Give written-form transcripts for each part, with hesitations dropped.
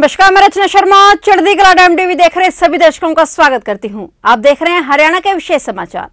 नमस्कार, मैं रचना शर्मा चढ़ती कला टाइम टीवी देख रहे सभी दर्शकों का स्वागत करती हूं। आप देख रहे हैं हरियाणा के विशेष समाचार।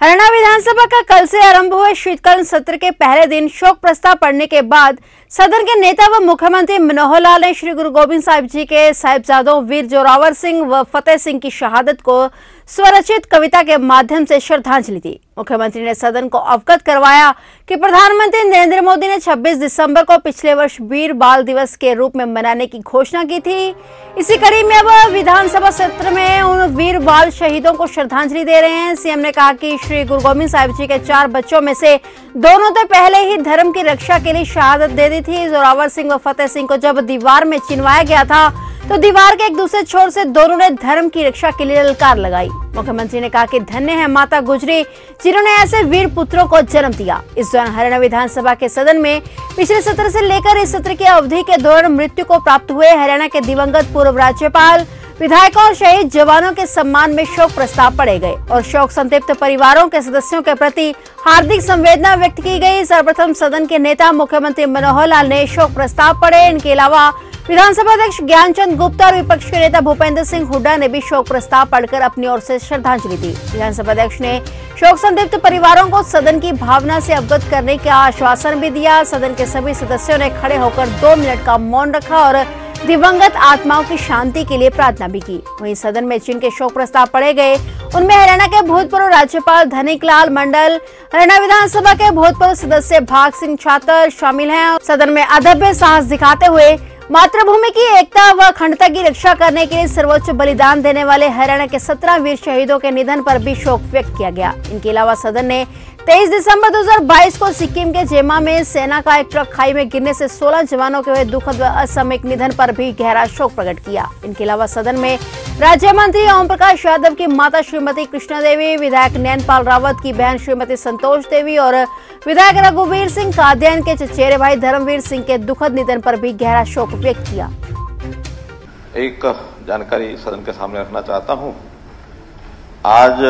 हरियाणा विधानसभा का कल से आरंभ हुए शीतकालीन सत्र के पहले दिन शोक प्रस्ताव पढ़ने के बाद सदन के नेता व मुख्यमंत्री मनोहर लाल ने श्री गुरु गोबिंद साहिब जी के साहिबजादों वीर जोरावर सिंह व फतेह सिंह की शहादत को स्वरचित कविता के माध्यम से श्रद्धांजलि दी। मुख्यमंत्री ने सदन को अवगत करवाया कि प्रधानमंत्री नरेंद्र मोदी ने 26 दिसंबर को पिछले वर्ष वीर बाल दिवस के रूप में मनाने की घोषणा की थी। इसी कड़ी में अब विधानसभा सत्र में उन वीर बाल शहीदों को श्रद्धांजलि दे रहे हैं। सीएम ने कहा कि श्री गुरु गोबिंद साहिब जी के 4 बच्चों में से दोनों तो पहले ही धर्म की रक्षा के लिए शहादत दे दी थी। जोरावर सिंह व फतेह सिंह को जब दीवार में चिनवाया गया था तो दीवार के एक दूसरे छोर से दोनों ने धर्म की रक्षा के लिए ललकार लगाई। मुख्यमंत्री ने कहा कि धन्य है माता गुजरी जिन्होंने ऐसे वीर पुत्रों को जन्म दिया। इस दौरान हरियाणा विधानसभा के सदन में पिछले सत्र से लेकर इस सत्र की अवधि के दौरान मृत्यु को प्राप्त हुए हरियाणा के दिवंगत पूर्व राज्यपाल, विधायकों और शहीद जवानों के सम्मान में शोक प्रस्ताव पढ़े गए और शोक संतप्त परिवारों के सदस्यों के प्रति हार्दिक संवेदना व्यक्त की गई। सर्वप्रथम सदन के नेता मुख्यमंत्री मनोहर लाल ने शोक प्रस्ताव पढ़े। इनके अलावा विधानसभा अध्यक्ष ज्ञानचंद गुप्ता और विपक्ष के नेता भूपेंद्र सिंह हुड्डा ने भी शोक प्रस्ताव पढ़कर अपनी ओर से श्रद्धांजलि दी। विधानसभा अध्यक्ष ने शोक संतप्त परिवारों को सदन की भावना से अवगत करने का आश्वासन भी दिया। सदन के सभी सदस्यों ने खड़े होकर 2 मिनट का मौन रखा और दिवंगत आत्माओं की शांति के लिए प्रार्थना भी की। वहीं सदन में जिनके शोक प्रस्ताव पढ़े गए उनमें हरियाणा के भूतपूर्व राज्यपाल धनिकलाल मंडल, हरियाणा विधानसभा के भूतपूर्व सदस्य भाग सिंह छातर शामिल हैं। सदन में अदम्य साहस दिखाते हुए मातृभूमि की एकता व अखंडता की रक्षा करने के लिए सर्वोच्च बलिदान देने वाले हरियाणा के 17 वीर शहीदों के निधन पर भी शोक व्यक्त किया गया। इनके अलावा सदन ने 23 दिसंबर 2022 को सिक्किम के जेमा में सेना का एक ट्रक खाई में गिरने से 16 जवानों के हुए दुखद व असामयिक निधन पर भी गहरा शोक प्रकट किया। इनके अलावा सदन में राज्य मंत्री ओम प्रकाश यादव की माता श्रीमती कृष्णा देवी, विधायक नैनपाल रावत की बहन श्रीमती संतोष देवी और विधायक रघुवीर सिंह कादियान के चचेरे भाई धर्मवीर सिंह के दुखद निधन पर भी गहरा शोक व्यक्त किया। एक जानकारी सदन के सामने रखना चाहता हूं। आज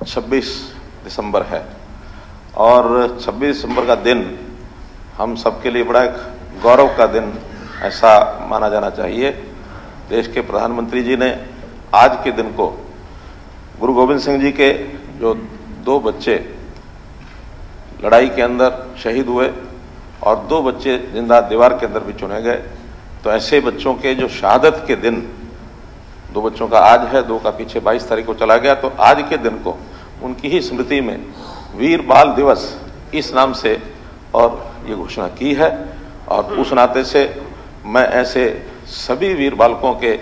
26 दिसंबर है और 26 दिसंबर का दिन हम सबके लिए बड़ा एक गौरव का दिन ऐसा माना जाना चाहिए। देश के प्रधानमंत्री जी ने आज के दिन को गुरु गोबिंद सिंह जी के जो 2 बच्चे लड़ाई के अंदर शहीद हुए और 2 बच्चे जिंदा दीवार के अंदर भी चुने गए, तो ऐसे बच्चों के जो शहादत के दिन 2 बच्चों का आज है, 2 का पीछे 22 तारीख को चला गया, तो आज के दिन को उनकी ही स्मृति में वीर बाल दिवस इस नाम से और ये घोषणा की है। और उस नाते से मैं ऐसे सभी वीर बालकों के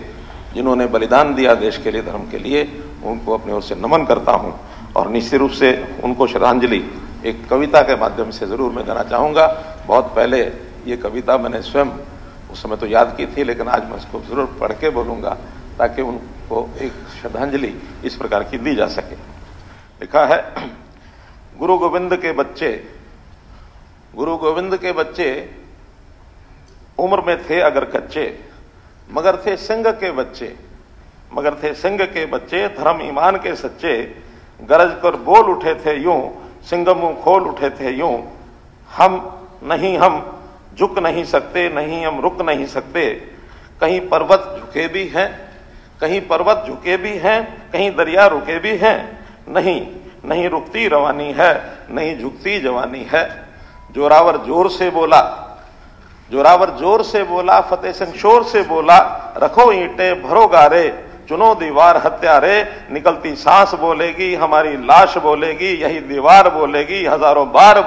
जिन्होंने बलिदान दिया देश के लिए, धर्म के लिए, उनको अपनी ओर से नमन करता हूं और निश्चित रूप से उनको श्रद्धांजलि एक कविता के माध्यम से जरूर मैं देना चाहूंगा। बहुत पहले ये कविता मैंने स्वयं उस समय तो याद की थी, लेकिन आज मैं उसको जरूर पढ़ के बोलूंगा ताकि उनको एक श्रद्धांजलि इस प्रकार की दी जा सके। लिखा है, गुरु गोविंद के बच्चे उम्र में थे अगर कच्चे, मगर थे सिंह के बच्चे धर्म ईमान के सच्चे, गरज कर बोल उठे थे यूं, सिंह मुंह खोल उठे थे यूं, हम झुक नहीं सकते, नहीं हम रुक नहीं सकते, कहीं पर्वत झुके भी हैं, कहीं दरिया रुके भी हैं, नहीं रुकती रवानी है, नहीं झुकती जवानी है। जोरावर जोर से बोला, फतेह सिंह शोर से बोला, रखो ईंटें भरो गारे, चुनो दीवार हत्यारे, निकलती सांस बोलेगी, हमारी लाश बोलेगी, यही दीवार बोलेगी, हजारों बार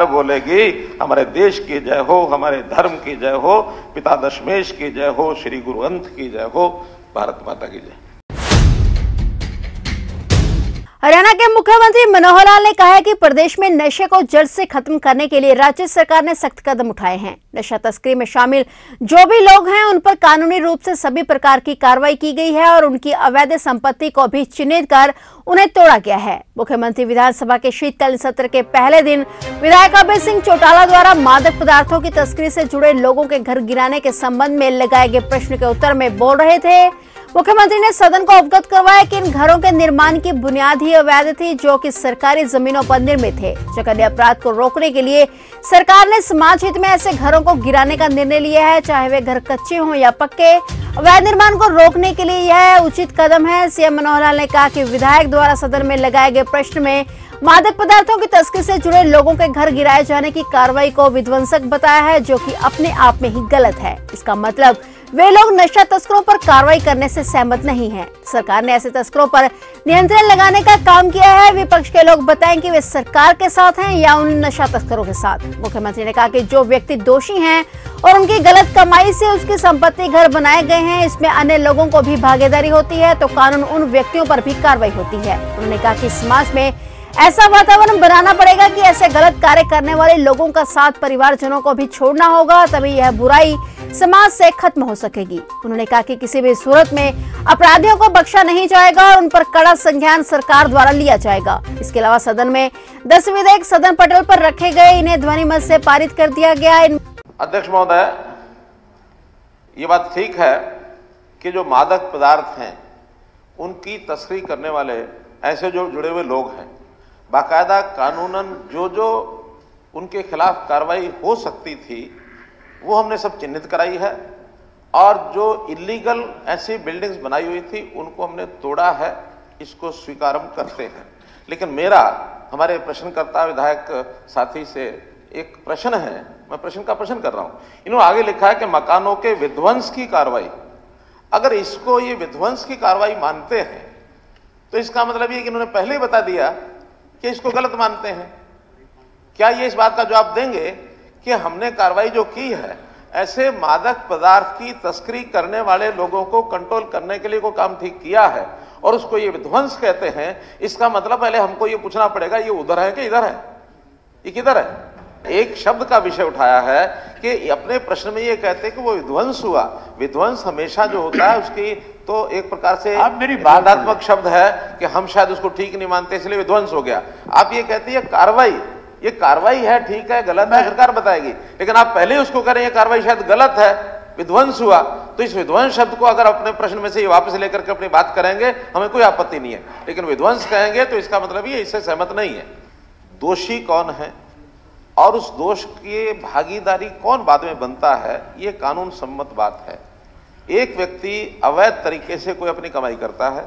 बोलेगी, हमारे देश की जय हो, हमारे धर्म की जय हो, पिता दशमेश की जय हो, श्री गुरु ग्रंथ की जय हो, भारत माता की जय। हरियाणा के मुख्यमंत्री मनोहर लाल ने कहा है कि प्रदेश में नशे को जड़ से खत्म करने के लिए राज्य सरकार ने सख्त कदम उठाए हैं। नशा तस्करी में शामिल जो भी लोग हैं उन पर कानूनी रूप से सभी प्रकार की कार्रवाई की गई है और उनकी अवैध संपत्ति को भी चिन्हित कर उन्हें तोड़ा गया है। मुख्यमंत्री विधानसभा के शीतकालीन सत्र के पहले दिन विधायक अभय सिंह चौटाला द्वारा मादक पदार्थों की तस्करी से जुड़े लोगों के घर गिराने के संबंध में लगाए गए प्रश्न के उत्तर में बोल रहे थे। मुख्यमंत्री ने सदन को अवगत करवाया कि इन घरों के निर्माण की बुनियाद ही अवैध थी, जो कि सरकारी जमीनों पर निर्मित थे। जघन्य अपराध को रोकने के लिए सरकार ने समाज हित में ऐसे घरों को गिराने का निर्णय लिया है, चाहे वे घर कच्चे हों या पक्के। अवैध निर्माण को रोकने के लिए यह उचित कदम है। सीएम मनोहर लाल ने कहा कि विधायक द्वारा सदन में लगाए गए प्रश्न में मादक पदार्थों की तस्करी से जुड़े लोगों के घर गिराए जाने की कार्रवाई को विध्वंसक बताया है, जो कि अपने आप में ही गलत है। इसका मतलब वे लोग नशा तस्करों पर कार्रवाई करने से सहमत नहीं हैं। सरकार ने ऐसे तस्करों पर नियंत्रण लगाने का काम किया है। विपक्ष के लोग बताएं कि वे सरकार के साथ हैं या उन नशा तस्करों के साथ। मुख्यमंत्री ने कहा कि जो व्यक्ति दोषी हैं और उनकी गलत कमाई से उसकी संपत्ति घर बनाए गए हैं, इसमें अन्य लोगों को भी भागीदारी होती है, तो कानून उन व्यक्तियों पर भी कार्रवाई होती है। उन्होंने कहा कि समाज में ऐसा वातावरण बनाना पड़ेगा कि ऐसे गलत कार्य करने वाले लोगों का साथ परिवारजनों को भी छोड़ना होगा, तभी यह बुराई समाज से खत्म हो सकेगी। उन्होंने कहा कि किसी भी सूरत में अपराधियों को बख्शा नहीं जाएगा और उन पर कड़ा संज्ञान सरकार द्वारा लिया जाएगा। इसके अलावा सदन में 10 विधेयक सदन पटल पर रखे गए, इन्हें ध्वनिमत से पारित कर दिया गया। अध्यक्ष महोदय, ये बात ठीक है कि जो मादक पदार्थ हैं उनकी तस्करी करने वाले ऐसे जो जुड़े हुए लोग हैं, बाकायदा कानूनन जो उनके खिलाफ कार्रवाई हो सकती थी वो हमने सब चिन्हित कराई है, और जो इलीगल ऐसी बिल्डिंग्स बनाई हुई थी उनको हमने तोड़ा है, इसको स्वीकार हम करते हैं। लेकिन मेरा हमारे प्रश्नकर्ता विधायक साथी से एक प्रश्न है, मैं प्रश्न का प्रश्न कर रहा हूं। इन्होंने आगे लिखा है कि मकानों के विध्वंस की कार्रवाई, अगर इसको ये विध्वंस की कार्रवाई मानते हैं तो इसका मतलब ये कि इन्होंने पहले ही बता दिया कि इसको गलत मानते हैं। क्या ये इस बात का जवाब देंगे कि हमने कार्रवाई जो की है ऐसे मादक पदार्थ की तस्करी करने वाले लोगों को कंट्रोल करने के लिए कोई काम ठीक किया है और उसको ये विध्वंस कहते हैं? इसका मतलब पहले हमको ये पूछना पड़ेगा ये उधर है कि इधर है, ये किधर है? एक शब्द का विषय उठाया है कि अपने प्रश्न में ये कहते हैं कि वो विध्वंस हुआ। विध्वंस हमेशा जो होता है उसकी तो एक प्रकार से बाधात्मक शब्द है कि हम शायद उसको ठीक नहीं मानते इसलिए विध्वंस हो गया। आप ये कहते हैं कार्रवाई, ये कार्रवाई है, ठीक है, गलत है, सरकार बताएगी, लेकिन आप पहले उसको करें ये कार्रवाई शायद गलत है, विध्वंस हुआ, तो इस विध्वंस शब्द को अगर अपने प्रश्न में से वापस लेकर के अपनी बात करेंगे हमें कोई आपत्ति नहीं है, लेकिन विध्वंस कहेंगे तो इसका मतलब ये इससे सहमत नहीं है। दोषी कौन है और उस दोष की भागीदारी कौन बाद में बनता है, ये कानून सम्मत बात है। एक व्यक्ति अवैध तरीके से कोई अपनी कमाई करता है,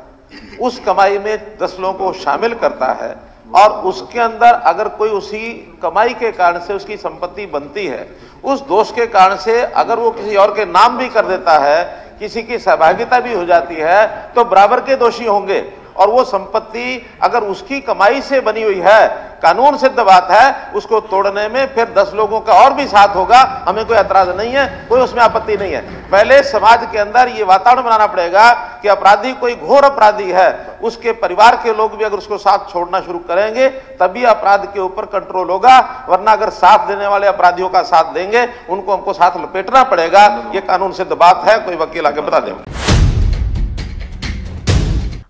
उस कमाई में 10 लोगों को शामिल करता है और उसके अंदर अगर कोई उसी कमाई के कारण से उसकी संपत्ति बनती है, उस दोष के कारण से अगर वो किसी और के नाम भी कर देता है, किसी की सहभागिता भी हो जाती है, तो बराबर के दोषी होंगे। और वो संपत्ति अगर उसकी कमाई से बनी हुई है, कानून सिद्ध बात है, उसको तोड़ने में फिर 10 लोगों का और भी साथ होगा, हमें कोई ऐतराज नहीं है, कोई उसमें आपत्ति नहीं है। पहले समाज के अंदर ये वातावरण बनाना पड़ेगा कि अपराधी कोई घोर अपराधी है, उसके परिवार के लोग भी अगर उसको साथ छोड़ना शुरू करेंगे तभी अपराध के ऊपर कंट्रोल होगा, वरना अगर साथ देने वाले अपराधियों का साथ देंगे उनको हमको साथ लपेटना पड़ेगा। ये कानून सिद्ध बात है, कोई वकील आके बता दे।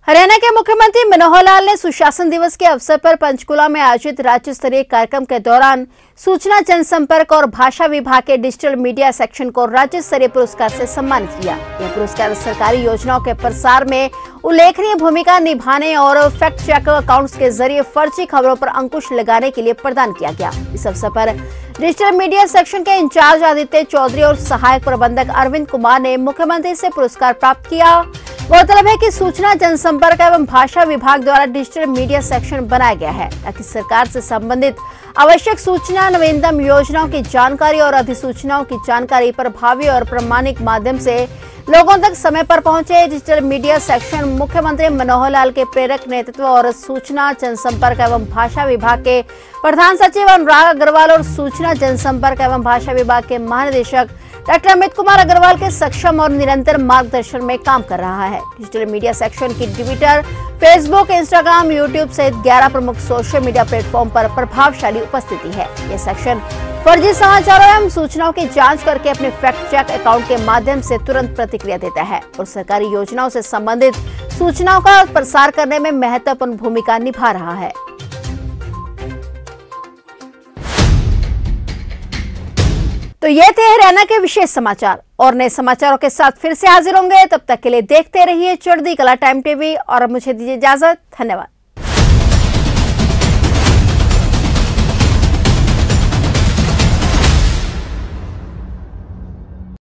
हरियाणा के मुख्यमंत्री मनोहर लाल ने सुशासन दिवस के अवसर पर पंचकुला में आयोजित राज्य स्तरीय कार्यक्रम के दौरान सूचना जनसंपर्क और भाषा विभाग के डिजिटल मीडिया सेक्शन को राज्य स्तरीय पुरस्कार से सम्मानित किया। यह पुरस्कार सरकारी योजनाओं के प्रसार में उल्लेखनीय भूमिका निभाने और फैक्ट चेक अकाउंट्स के जरिए फर्जी खबरों पर अंकुश लगाने के लिए प्रदान किया गया। इस अवसर पर डिजिटल मीडिया सेक्शन के इंचार्ज आदित्य चौधरी और सहायक प्रबंधक अरविंद कुमार ने मुख्यमंत्री से पुरस्कार प्राप्त किया। गौरतलब है कि सूचना जनसंपर्क एवं भाषा विभाग द्वारा डिजिटल मीडिया सेक्शन बनाया गया है ताकि सरकार से संबंधित आवश्यक सूचना, नवीनतम योजनाओं की जानकारी और अधिसूचनाओं की जानकारी प्रभावी और प्रामाणिक माध्यम से लोगों तक समय पर पहुंचे। डिजिटल मीडिया सेक्शन मुख्यमंत्री मनोहर लाल के प्रेरक नेतृत्व और सूचना जनसंपर्क एवं भाषा विभाग के प्रधान सचिव अनुराग अग्रवाल और सूचना जनसंपर्क एवं भाषा विभाग के महानिदेशक डॉक्टर अमित कुमार अग्रवाल के सक्षम और निरंतर मार्गदर्शन में काम कर रहा है। डिजिटल मीडिया सेक्शन की ट्विटर, फेसबुक, इंस्टाग्राम, यूट्यूब सहित 11 प्रमुख सोशल मीडिया प्लेटफॉर्म पर प्रभावशाली उपस्थिति है। यह सेक्शन फर्जी समाचारों एवं सूचनाओं की जांच करके अपने फैक्ट चेक अकाउंट के माध्यम से तुरंत प्रतिक्रिया देता है और सरकारी योजनाओं से संबंधित सूचनाओं का प्रसार करने में महत्वपूर्ण भूमिका निभा रहा है। तो ये थे हरियाणा के विशेष समाचार और नए समाचारों के साथ फिर से हाजिर होंगे। तब तक के लिए देखते रहिए चढ़ती कला टाइम टीवी और अब मुझे दीजिए इजाजत। धन्यवाद।